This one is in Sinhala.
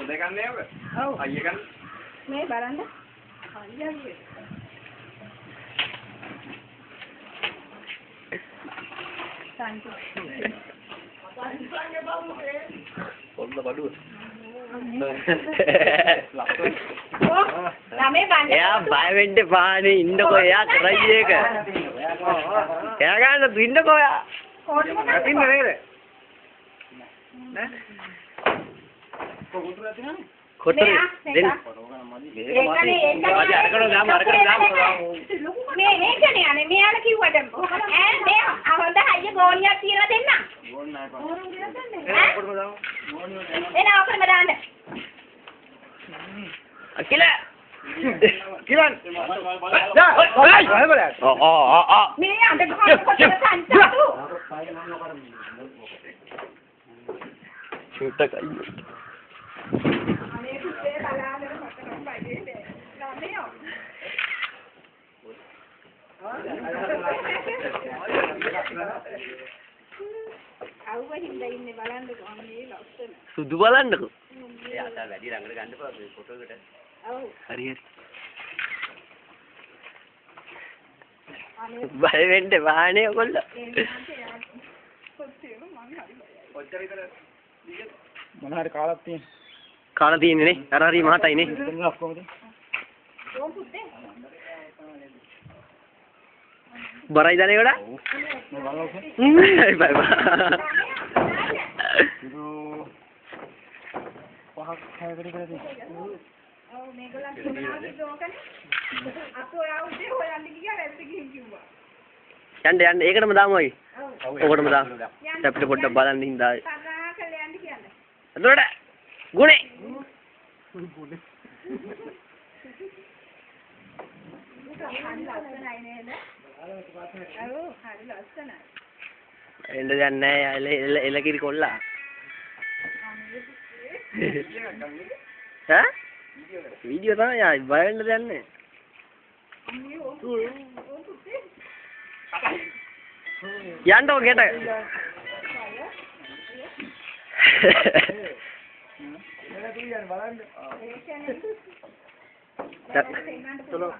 පොදේ ගන්න නේද? ඔව්. අයිය ගන්න. මේ බලන්න. හරියන්නේ. පොල්ල බඩුව. එයා බය වෙන්න පානේ ඉන්නකෝ එයා කරයි ඒක. එයා ගන්න ඉන්නකෝ එයා. ඇතින් නේද? නේ? කොහොමද ඇතිනන්නේ? කොතන දෙන්න. මේ මේකනේ අනේ මෙයාලා කිව්වට ඈ මේ හොඳ හයිය ගෝණියක් තියලා දෙන්න. ගෝණ නැහැ කොහොමද? එන ඔකම දාන්න. අකිල. කිලන්. මේ අඬ ගහන කොටස සංසතු. චුට්ටක් අනේ පුතේ බලාගෙන මතකම් බයිදේ. නෝනියෝ. අවුව හින්දා ඉන්නේ බලන්නකෝ අනේ ලස්සන. සුදු බලන්නකෝ. එයා අත වැඩි ළඟට ගන්න බෑ ෆොටෝ එකට. ඔව්. හරි හරි. බය වෙන්න වාහනේ ඔයගොල්ලෝ. ඔච්චර විතර මොන හරි කාලක් තියෙන. කාලා තියෙන්නේ නේ. අර හරි මහතයි නේ. කොහොමද? ඕම් පුතේ. බරයි දනේ වඩා. මේ බලන්න. බයි බයි. පහක් හැකට කරදී. ඔව් මේගොල්ලන් කියනවා දෝකනේ. අපෝ ආවුදේ හොයන්න ගියා රැස්ස ගිහින් කිව්වා. යන්න ඒකටම දාමු අය. ඔව්. ඔකටම දාමු. අපිට පොඩ්ඩක් බලන්න හින්දා. තරහා කළේ යන්න කියන්නේ. එතකොට ගුණේ. හරි ලස්සනයි නේද? ඔව් හරි ලස්සනයි. එන්න දැන් නෑ එලකිරි කොල්ලා. ඈ? වීඩියෝ තමයි ආයි බය වෙන්න දෙයක් නෑ. යන්නෝ ගෙට. බලන්න. චලෝ.